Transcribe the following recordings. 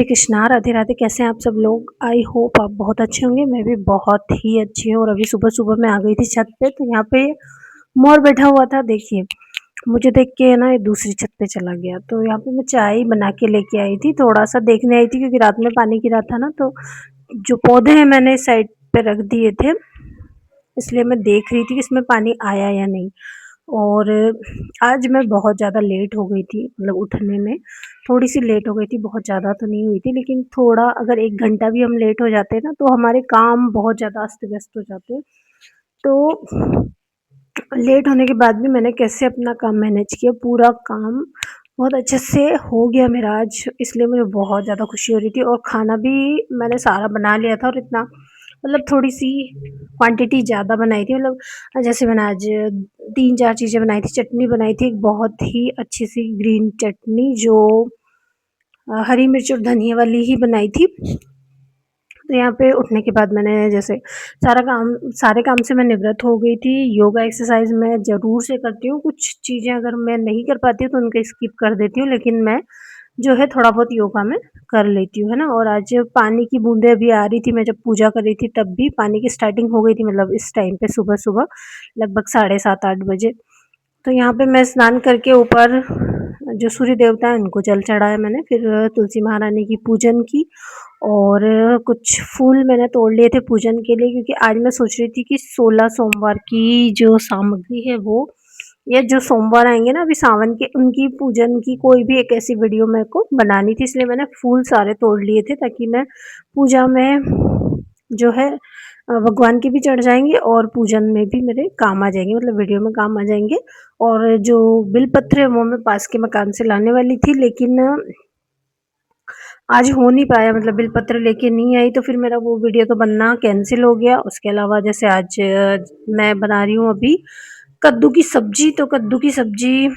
हरे कृष्णा, राधे राधे। कैसे हैं आप सब लोग? आई होप आप बहुत अच्छे होंगे। मैं भी बहुत ही अच्छी हूँ। और अभी सुबह सुबह मैं आ गई थी छत पे, तो यहाँ पे मोर बैठा हुआ था। देखिए, मुझे देख के ना ये दूसरी छत पे चला गया। तो यहाँ पे मैं चाय बना के लेके आई थी, थोड़ा सा देखने आई थी क्योंकि रात में पानी गिरा था ना। तो जो पौधे हैं मैंने साइड पे रख दिए थे, इसलिए मैं देख रही थी कि इसमें पानी आया या नहीं। और आज मैं बहुत ज़्यादा लेट हो गई थी, मतलब उठने में थोड़ी-सी लेट हो गई थी, बहुत ज़्यादा तो नहीं हुई थी, लेकिन थोड़ा अगर 1 घंटा भी हम लेट हो जाते हैं ना, तो हमारे काम बहुत ज़्यादा अस्त-व्यस्त हो जाते हैं। तो लेट होने के बाद भी मैंने कैसे अपना काम मैनेज किया, पूरा काम बहुत अच्छे से हो गया मेरा आज, इसलिए मुझे बहुत ज़्यादा खुशी हो रही थी। और खाना भी मैंने सारा बना लिया था, और इतना मतलब थोड़ी-सी क्वांटिटी ज़्यादा बनाई थी। मतलब जैसे मैंने आज 3-4 चीज़ें बनाई थी। चटनी बनाई थी, एक बहुत ही अच्छी-सी ग्रीन चटनी जो हरी मिर्च और धनिया वाली ही बनाई थी। तो यहाँ पे उठने के बाद मैंने जैसे सारे काम से मैं निवृत्त हो गई थी। योगा एक्सरसाइज़ मैं ज़रूर से करती हूँ, कुछ चीज़ें अगर मैं नहीं कर पाती हूँ तो उनको स्किप कर देती हूँ, लेकिन मैं जो है थोड़ा बहुत योगा मैं कर लेती हूँ, है ना। और आज पानी की बूंदें अभी आ रही थी, मैं जब पूजा कर रही थी तब भी पानी की स्टार्टिंग हो गई थी, मतलब इस टाइम पे सुबह-सुबह लगभग 7:30-8 बजे। तो यहाँ पे मैं स्नान करके ऊपर जो सूर्य देवता हैं उनको जल चढ़ाया मैंने, फिर तुलसी महारानी की पूजन की। और कुछ फूल मैंने तोड़ लिए थे पूजन के लिए, क्योंकि आज मैं सोच रही थी कि 16 सोमवार की जो सामग्री है वो, या जो सोमवार आएंगे ना अभी सावन के, उनकी पूजन की कोई भी एक ऐसी वीडियो मेरे को बनानी थी। इसलिए मैंने फूल सारे तोड़ लिए थे, ताकि मैं पूजा में जो है भगवान के भी चढ़ जाएंगे और पूजन में भी मेरे काम आ जाएंगे, मतलब वीडियो में काम आ जाएंगे। और जो बिलपत्र है वो मैं पास के मकान से लाने वाली थी, लेकिन आज हो नहीं पाया, मतलब बिलपत्र लेके नहीं आई, तो फिर मेरा वो वीडियो तो बनना कैंसिल हो गया। उसके अलावा जैसे आज मैं बना रही हूँ अभी कद्दू की सब्जी। तो कद्दू की सब्जी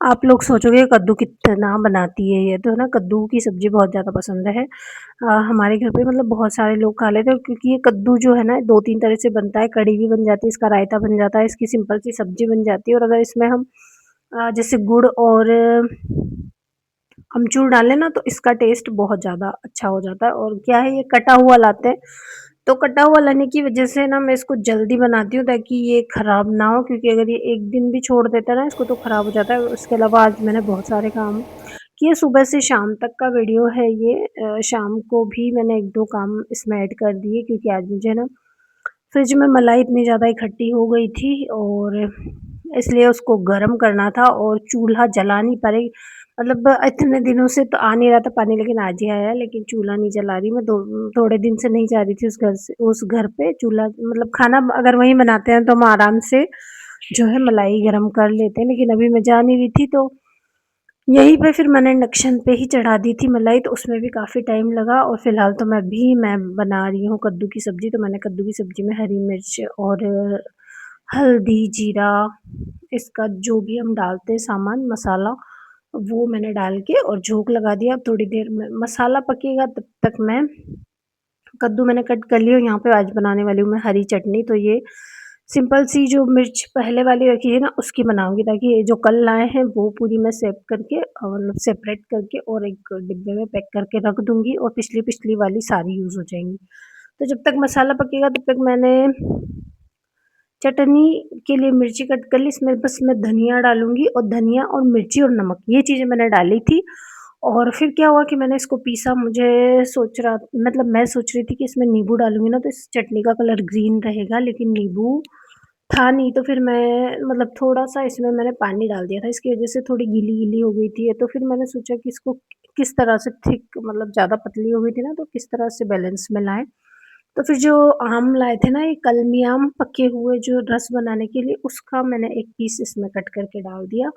आप लोग सोचोगे कद्दू कितना बनाती है ये, तो है ना, कद्दू की सब्जी बहुत ज़्यादा पसंद है। हमारे घर पे मतलब बहुत सारे लोग खा लेते हैं, क्योंकि ये कद्दू जो है ना 2-3 तरह से बनता है। कढ़ी भी बन जाती है, इसका रायता बन जाता है, इसकी सिंपल सी सब्जी बन जाती है। और अगर इसमें हम जैसे गुड़ और अमचूर डालें ना, तो इसका टेस्ट बहुत ज़्यादा अच्छा हो जाता है। और क्या है, ये कटा हुआ लाते हैं, तो कटा हुआ लाने की वजह से ना मैं इसको जल्दी बनाती हूँ, ताकि ये ख़राब ना हो, क्योंकि अगर ये एक दिन भी छोड़ देता है ना इसको, तो ख़राब हो जाता है। उसके अलावा आज मैंने बहुत सारे काम किए, सुबह से शाम तक का वीडियो है ये। शाम को भी मैंने 1-2 काम इसमें ऐड कर दिए, क्योंकि आज मुझे ना फ्रिज में मलाई इतनी ज़्यादा इकट्ठी हो गई थी, और इसलिए उसको गर्म करना था। और चूल्हा जला नहीं पा रही, मतलब इतने दिनों से तो आ नहीं रहा था पानी, लेकिन आज ही आया, लेकिन चूल्हा नहीं जला रही मैं। थोड़े दिन से नहीं जा रही थी उस घर पे चूल्हा, मतलब खाना अगर वहीं बनाते हैं तो हम आराम से जो है मलाई गरम कर लेते हैं, लेकिन अभी मैं जा नहीं रही थी, तो यहीं पे फिर मैंने इंडक्शन पे ही चढ़ा दी थी मलाई। तो उसमें भी काफ़ी टाइम लगा। और फ़िलहाल तो मैं बना रही हूँ कद्दू की सब्ज़ी। तो मैंने कद्दू की सब्ज़ी में हरी मिर्च और हल्दी, जीरा, इसका जो भी हम डालते हैं सामान मसाला, वो मैंने डाल के और झोंक लगा दिया। अब थोड़ी देर में मसाला पकेगा, तब तक मैं कद्दू मैंने कट कर लिया। और यहाँ पे आज बनाने वाली हूँ मैं हरी चटनी। तो ये सिंपल सी जो मिर्च पहले वाली रखी है ना, उसकी बनाऊँगी, ताकि ये जो कल लाए हैं वो पूरी मैं सेव करके मतलब सेपरेट करके और एक डिब्बे में पैक करके रख दूँगी, और पिछली वाली सारी यूज़ हो जाएँगी। तो जब तक मसाला पकेगा तब तक मैंने चटनी के लिए मिर्ची कट कर ली। इसमें बस मैं धनिया डालूँगी, और धनिया और मिर्ची और नमक, ये चीज़ें मैंने डाली थी। और फिर क्या हुआ कि मैंने इसको पीसा। मैं सोच रही थी कि इसमें नींबू डालूँगी ना तो इस चटनी का कलर ग्रीन रहेगा, लेकिन नींबू था नहीं। तो फिर मैं मतलब थोड़ा-सा इसमें मैंने पानी डाल दिया था, इसकी वज़ह से थोड़ी गीली-गीली हो गई थी। तो फिर मैंने सोचा कि इसको किस तरह से थिक, मतलब ज़्यादा पतली हो गई थी ना, तो किस तरह से बैलेंस में लाएँ। तो फिर जो आम लाए थे ना, ये कलमी आम पके हुए, जो रस बनाने के लिए, उसका मैंने एक पीस इसमें कट करके डाल दिया।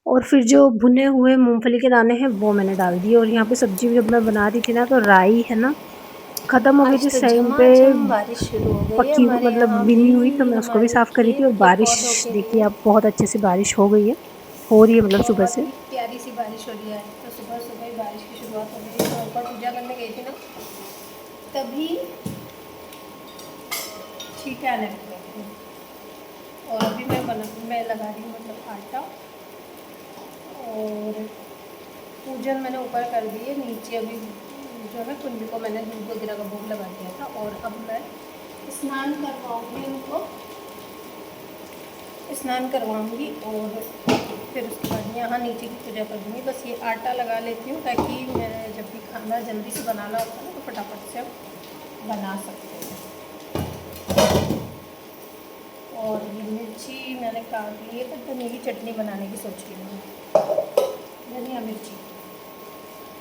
और फिर जो भुने हुए मूँगफली के दाने हैं वो मैंने डाल दिए। और यहाँ पे सब्ज़ी जब मैं बना रही थी ना, तो राई है ना ख़त्म हो गई थी आज तो इस टाइम पे, झमाझम बारिश शुरू हो गई है पकी हमारे मतलब यहाँ बिनी हुई, तो भी, मैं उसको भी हमारे साफ़ कर रही थी। खेत और के बारिश पौधों के देखिए लिए। आप, बहुत अच्छे से बारिश हो गई है, हो रही है मतलब सुबह बहुत से। ही प्यारी सी बारिश हो रही है। तो सुबह सुबह ही बारिश की शुरुआत हो गई थी। तो ऊपर पूजा करने गई थी ना, तभी छींटे आने लग गए थे। और अभी मैं लगा रही हूँ मतलब आटा। और पूजन मैंने ऊपर कर दी है, नीचे अभी जो है कुंज को मैंने दूध वगैरह का भोग लगा दिया था। और अब मैं स्नान करवाऊँगी उनको, स्नान करवाऊँगी और फिर उसके बाद यहाँ नीचे की पूजा कर दूँगी। बस ये आटा लगा लेती हूँ ताकि मैं जब भी खाना जल्दी से बनाना होता है ना तो फटाफट से हम बना सकते हैं। और ये मिर्ची मैंने काट ली है, तो धनिया की चटनी बनाने की सोच रही हूँ।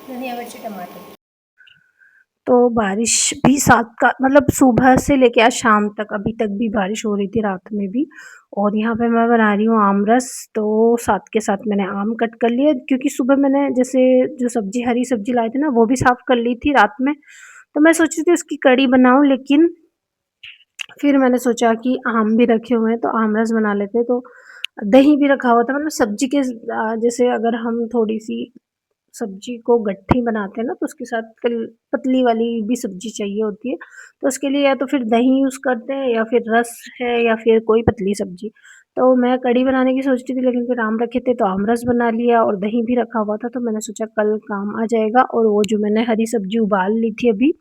धनिया मिर्ची टमाटर। तो बारिश भी साथ का मतलब सुबह से लेके आज शाम तक अभी तक भी बारिश हो रही थी, रात में भी। और यहाँ पे मैं बना रही हूँ आम रस, तो साथ के साथ मैंने आम कट कर लिया क्योंकि सुबह मैंने जैसे जो सब्ज़ी हरी सब्ज़ी लाए थे ना वो भी साफ़ कर ली थी रात में। तो मैं सोच रही थी उसकी कढ़ी बनाऊँ, लेकिन फिर मैंने सोचा कि आम भी रखे हुए हैं तो आम रस बना लेते हैं। तो दही भी रखा हुआ था, मतलब सब्ज़ी के जैसे अगर हम थोड़ी-सी सब्ज़ी को गट्ठी बनाते हैं ना तो उसके साथ पतली वाली भी सब्ज़ी चाहिए होती है। तो उसके लिए या तो फिर दही यूज़ करते हैं या फिर रस है या फिर कोई पतली सब्ज़ी। तो मैं कढ़ी बनाने की सोच रही थी, लेकिन फिर आम रखे थे तो आम रस बना लिया और दही भी रखा हुआ था, तो मैंने सोचा कल काम आ जाएगा। और वो जो मैंने हरी सब्ज़ी उबाल ली थी अभी,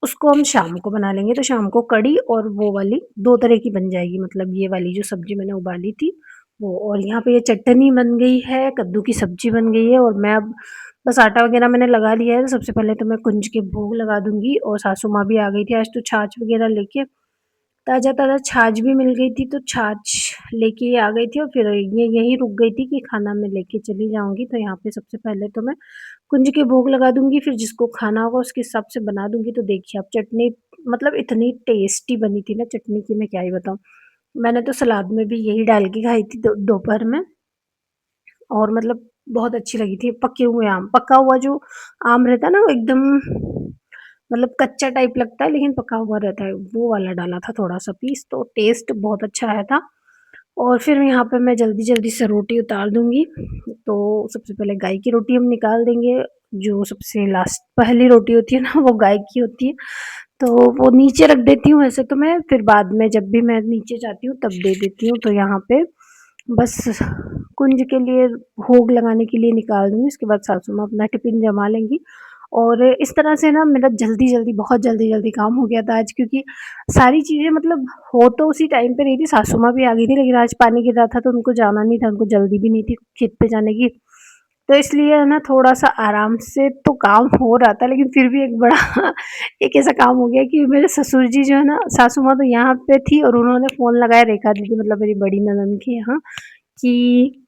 उसको हम शाम को बना लेंगे। तो शाम को कढ़ी और वो वाली 2 तरह की बन जाएगी, मतलब ये वाली जो सब्ज़ी मैंने उबाली थी वो। और यहाँ पे ये चटनी बन गई है, कद्दू की सब्ज़ी बन गई है और मैं अब बस आटा वग़ैरह मैंने लगा लिया है। तो सबसे पहले तो मैं कुंज के भोग लगा दूँगी। और सासू माँ भी आ गई थी आज, तो छाछ वग़ैरह लेके, ताज़ा-ताज़ा छाछ भी मिल गई थी, तो छाछ लेके ये आ गई थी और फिर ये यहीं रुक गई थी कि खाना मैं लेके चली जाऊँगी। तो यहाँ पे सबसे पहले तो मैं कुंज के भोग लगा दूँगी, फिर जिसको खाना होगा उसके हिसाब से बना दूँगी। तो देखिए अब चटनी मतलब इतनी टेस्टी बनी थी ना चटनी की, मैं क्या ही बताऊँ। मैंने तो सलाद में भी यही डाल के खाई थी दोपहर में, और मतलब बहुत अच्छी लगी थी। पके हुए आम, पका हुआ जो आम रहता है ना वो एकदम मतलब कच्चा टाइप लगता है लेकिन पका हुआ रहता है, वो वाला डाला था थोड़ा-सा पीस, तो टेस्ट बहुत अच्छा आया था। और फिर यहाँ पे मैं जल्दी-जल्दी से रोटी उतार दूँगी। तो सबसे पहले गाय की रोटी हम निकाल देंगे, जो सबसे लास्ट पहली रोटी होती है ना वो गाय की होती है। तो वो नीचे रख देती हूँ वैसे तो मैं, फिर बाद में जब भी मैं नीचे जाती हूँ तब दे देती हूँ। तो यहाँ पे बस कुंज के लिए भोग लगाने के लिए निकाल दूँगी, उसके बाद सासू माँ अपना टिफ़िन जमा लेंगी। और इस तरह से ना मेरा जल्दी-जल्दी बहुत जल्दी-जल्दी काम हो गया था आज, क्योंकि सारी चीज़ें मतलब हो तो उसी टाइम पे रही थी, सासू माँ भी आ गई थी, लेकिन आज पानी गिर रहा था तो उनको जाना नहीं था, उनको जल्दी भी नहीं थी खेत पे जाने की। तो इसलिए है ना थोड़ा-सा आराम से तो काम हो रहा था, लेकिन फिर भी एक बड़ा एक ऐसा काम हो गया कि मेरे ससुर जी जो है ना, सासू माँ तो यहाँ पे थी और उन्होंने फ़ोन लगाया रेखा दीदी मतलब मेरी बड़ी ननंद के यहाँ, कि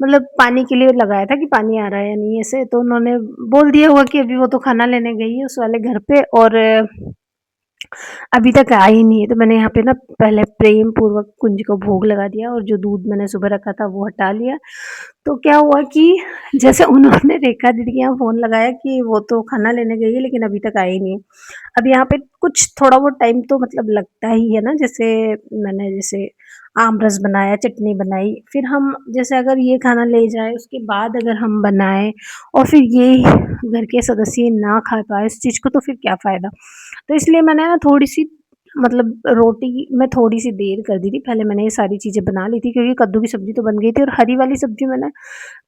मतलब पानी के लिए लगाया था कि पानी आ रहा है या नहीं ऐसे। तो उन्होंने बोल दिया होगा कि अभी वो तो खाना लेने गई है उस वाले घर पे और अभी तक आई नहीं है। तो मैंने यहाँ पे ना पहले प्रेम पूर्वक कुंज को भोग लगा दिया और जो दूध मैंने सुबह रखा था वो हटा लिया। तो क्या हुआ कि जैसे उन्होंने रेखा दीदी के यहाँ फ़ोन लगाया कि वो तो खाना लेने गई है लेकिन अभी तक आई नहीं है। अब यहाँ पे कुछ थोड़ा बहुत टाइम तो मतलब लगता ही है ना, जैसे मैंने जैसे आम रस बनाया, चटनी बनाई, फिर हम जैसे अगर ये खाना ले जाए उसके बाद अगर हम बनाएँ और फिर ये घर के सदस्य ना खा पाएँ इस चीज़ को, तो फिर क्या फ़ायदा। तो इसलिए मैंने ना थोड़ी-सी मतलब रोटी में थोड़ी-सी देर कर दी थी। पहले मैंने ये सारी चीज़ें बना ली थी क्योंकि कद्दू की सब्ज़ी तो बन गई थी और हरी वाली सब्ज़ी मैंने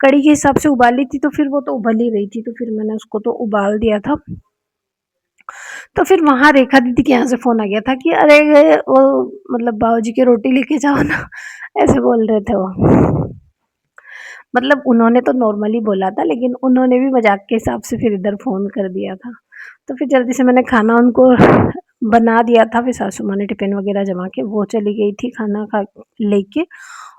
कढ़ी के हिसाब से उबाली थी, तो फिर वो तो उबल ही रही थी, तो फिर मैंने उसको तो उबाल दिया था। तो फिर वहाँ रेखा दीदी के यहाँ से फ़ोन आ गया था कि अरे वो मतलब बाबूजी की रोटी लेके जाओ ना, ऐसे बोल रहे थे वो। मतलब उन्होंने तो नॉर्मली बोला था लेकिन उन्होंने भी मज़ाक के हिसाब से फिर इधर फ़ोन कर दिया था। तो फिर जल्दी से मैंने खाना उनको बना दिया था, फिर सासू माँ ने टिफ़िन वग़ैरह जमा के वो चली गई थी खाना खा लेके।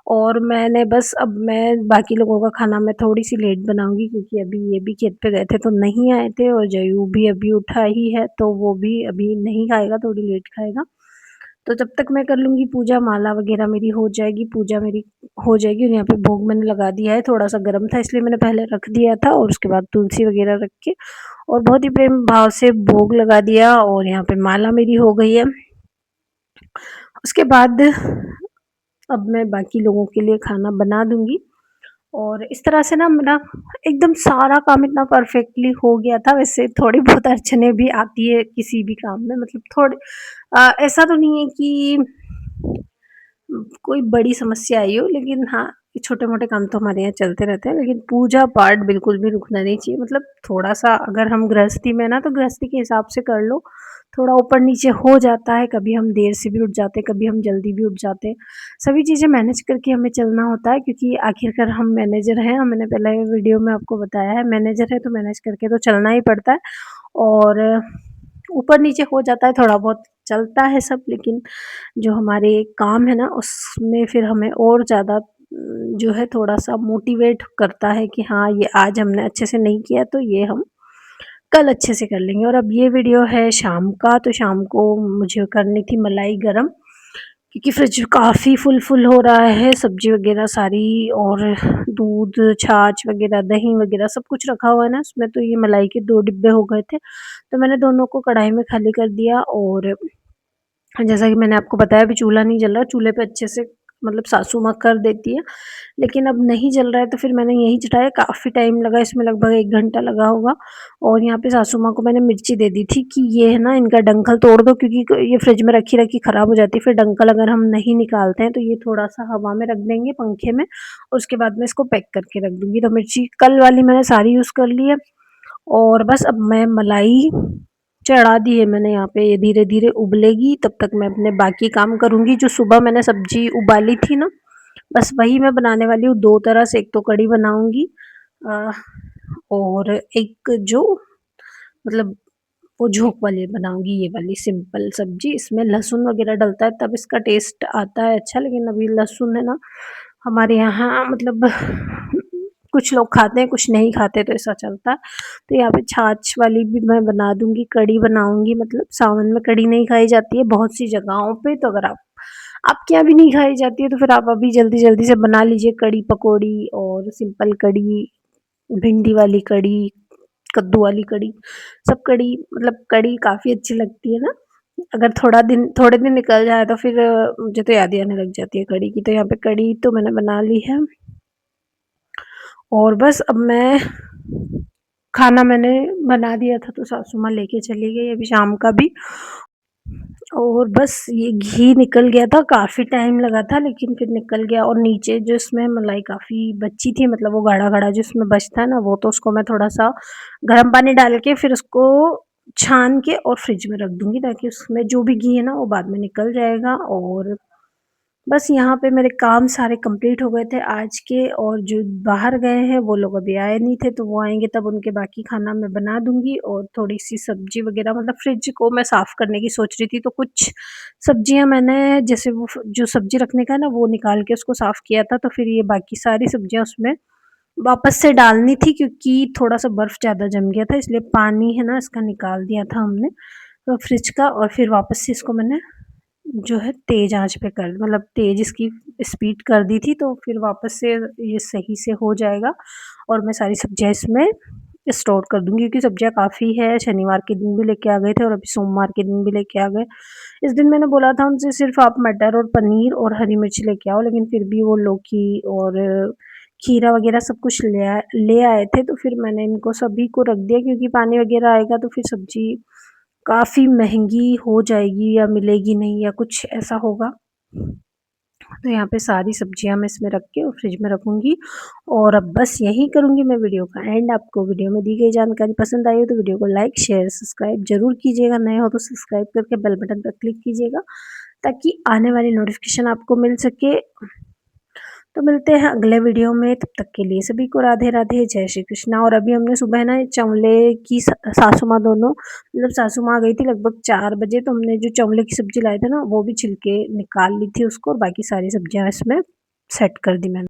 और मैंने बस अब मैं बाकी लोगों का खाना मैं थोड़ी-सी लेट बनाऊँगी क्योंकि अभी ये भी खेत पे गए थे तो नहीं आए थे और जयू भी अभी उठा ही है, तो वो भी अभी नहीं खाएगा, थोड़ी लेट खाएगा। तो जब तक मैं कर लूँगी पूजा, माला वग़ैरह मेरी हो जाएगी, पूजा मेरी हो जाएगी। और यहाँ पे भोग मैंने लगा दिया है, थोड़ा-सा गर्म था इसलिए मैंने पहले रख दिया था और उसके बाद तुलसी वग़ैरह रख के और बहुत ही प्रेम भाव से भोग लगा दिया और यहाँ पे माला मेरी हो गई है। उसके बाद अब मैं बाकी लोगों के लिए खाना बना दूँगी और इस तरह से ना मेरा एकदम सारा काम इतना परफेक्टली हो गया था। वैसे थोड़ी बहुत अड़चनें भी आती है किसी भी काम में, मतलब ऐसा तो नहीं है कि कोई बड़ी समस्या आई हो, लेकिन हाँ, छोटे-मोटे काम तो हमारे यहाँ चलते रहते हैं, लेकिन पूजा-पाठ बिल्कुल भी रुकना नहीं चाहिए। मतलब थोड़ा-सा अगर हम गृहस्थी में ना, तो गृहस्थी के हिसाब से कर लो, थोड़ा ऊपर-नीचे हो जाता है, कभी हम देर से भी उठ जाते हैं, कभी हम जल्दी भी उठ जाते हैं। सभी चीज़ें मैनेज करके हमें चलना होता है, क्योंकि आखिरकार हम मैनेजर हैं, मैंने पहले वीडियो में आपको बताया है, मैनेजर है तो मैनेज करके तो चलना ही पड़ता है। और ऊपर-नीचे हो जाता है, थोड़ा बहुत चलता है सब, लेकिन जो हमारे काम है ना, उसमें फिर हमें और ज़्यादा जो है थोड़ा-सा मोटिवेट करता है कि हाँ, ये आज हमने अच्छे से नहीं किया तो ये हम कल अच्छे से कर लेंगे। और अब ये वीडियो है शाम का, तो शाम को मुझे करनी थी मलाई गरम, क्योंकि फ्रिज काफ़ी फुल हो रहा है, सब्ज़ी वग़ैरह सारी, और दूध, छाछ वग़ैरह, दही वग़ैरह सब कुछ रखा हुआ है ना उसमें, तो ये मलाई के 2 डिब्बे हो गए थे। तो मैंने दोनों को कढ़ाई में खाली कर दिया, और जैसा कि मैंने आपको बताया, अभी चूल्हा नहीं जल रहा, चूल्हे पे अच्छे से मतलब सासू माँ कर देती है, लेकिन अब नहीं जल रहा है तो फिर मैंने यहीं चढ़ाया। काफ़ी टाइम लगा इसमें, लगभग 1 घंटा लगा होगा। और यहाँ पे सासू माँ को मैंने मिर्ची दे दी थी कि ये है ना, इनका डंठल तोड़ दो, क्योंकि ये फ्रिज में रखी-रखी ख़राब हो जाती है। फिर डंठल अगर हम नहीं निकालते हैं तो ये थोड़ा-सा हवा में रख देंगे पंखे में, और उसके बाद मैं इसको पैक करके रख दूँगी। तो मिर्ची कल वाली मैंने सारी यूज़ कर ली है, और बस अब मैं मलाई चढ़ा दी है मैंने यहाँ पे, ये धीरे-धीरे उबलेगी, तब तक मैं अपने बाकी काम करूँगी। जो सुबह मैंने सब्ज़ी उबाली थी ना, बस वही मैं बनाने वाली हूँ 2 तरह से। एक तो कढ़ी बनाऊँगी, अ, और एक जो मतलब वो झोंक वाली बनाऊँगी, ये वाली सिंपल सब्ज़ी। इसमें लहसुन वग़ैरह डलता है तब इसका टेस्ट आता है अच्छा, लेकिन अभी लहसुन है ना, हमारे यहाँ मतलब कुछ लोग खाते हैं, कुछ नहीं खाते, तो ऐसा चलता है। तो यहाँ पे छाछ वाली भी मैं बना दूँगी, कढ़ी बनाऊँगी। मतलब सावन में कढ़ी नहीं खाई जाती है बहुत सी जगहों पे, तो अगर आपके यहाँ भी नहीं खाई जाती है तो फिर आप अभी जल्दी-जल्दी से बना लीजिए कढ़ी पकौड़ी, और सिंपल कढ़ी, भिंडी वाली कढ़ी, कद्दू वाली कढ़ी, सब कढ़ी, मतलब कढ़ी काफ़ी अच्छी लगती है ना। अगर थोड़े दिन निकल जाए तो फिर मुझे तो याद ही आने लग जाती है कढ़ी की। तो यहाँ पे कढ़ी तो मैंने बना ली है, और बस अब मैं खाना मैंने बना दिया था, तो सासू माँ लेके चली गई अभी शाम का भी। और बस ये घी निकल गया था, काफ़ी टाइम लगा था, लेकिन फिर निकल गया। और नीचे जो इसमें मलाई काफ़ी बची थी, मतलब वो गाढ़ा-गाढ़ा जो इसमें बचता है ना, वो तो उसको मैं थोड़ा-सा गर्म पानी डाल के फिर उसको छान के और फ्रिज में रख दूँगी, ताकि उसमें जो भी घी है ना, वो बाद में निकल जाएगा। और बस यहाँ पे मेरे काम सारे कंप्लीट हो गए थे आज के, और जो बाहर गए हैं वो लोग अभी आए नहीं थे, तो वो आएँगे तब उनके बाकी खाना मैं बना दूँगी। और थोड़ी-सी सब्ज़ी वग़ैरह, मतलब फ्रिज को मैं साफ़ करने की सोच रही थी, तो कुछ सब्ज़ियाँ मैंने, जैसे वो जो सब्ज़ी रखने का है ना, वो निकाल के उसको साफ़ किया था, तो फिर ये बाकी सारी सब्ज़ियाँ उसमें वापस से डालनी थी, क्योंकि थोड़ा-सा बर्फ़ ज़्यादा जम गया था, इसलिए पानी है ना, इसका निकाल दिया था हमने फ्रिज का। और फिर वापस से इसको मैंने जो है तेज़ आँच पे कर, मतलब तेज़ इसकी स्पीड कर दी थी, तो फिर वापस से ये सही से हो जाएगा। और मैं सारी सब्जियाँ इसमें स्टोर कर दूँगी, क्योंकि सब्जियाँ काफ़ी है, शनिवार के दिन भी लेके आ गए थे और अभी सोमवार के दिन भी लेके आ गए। इस दिन मैंने बोला था उनसे सिर्फ़ आप मटर और पनीर और हरी मिर्च लेके आओ, लेकिन फिर भी वो लौकी और खीरा वग़ैरह सब कुछ ले आए थे, तो फिर मैंने इनको सभी को रख दिया, क्योंकि पानी वग़ैरह आएगा तो फिर सब्ज़ी काफ़ी महँगी हो जाएगी, या मिलेगी नहीं, या कुछ ऐसा होगा। तो यहाँ पे सारी सब्जियाँ मैं इसमें रख के और फ्रिज में रखूँगी, और अब बस यहीं करूँगी मैं वीडियो का एंड। आपको वीडियो में दी गई जानकारी पसंद आई हो तो वीडियो को लाइक, शेयर, सब्सक्राइब ज़रूर कीजिएगा। नए हो तो सब्सक्राइब करके बेल बटन पर क्लिक कीजिएगा, ताकि आने वाली नोटिफ़िकेशन आपको मिल सके। तो मिलते हैं अगले वीडियो में, तब तक के लिए सभी को राधे राधे, जय श्री कृष्णा। और अभी हमने सुबह ना चंवले की सासू माँ दोनों, मतलब सासू माँ आ गई थी लगभग 4 बजे, तो हमने जो चंवले की सब्जी लाए थे ना, वो भी छिलके निकाल ली थी उसको, और बाकी सारी सब्जियां इसमें सेट कर दी मैंने।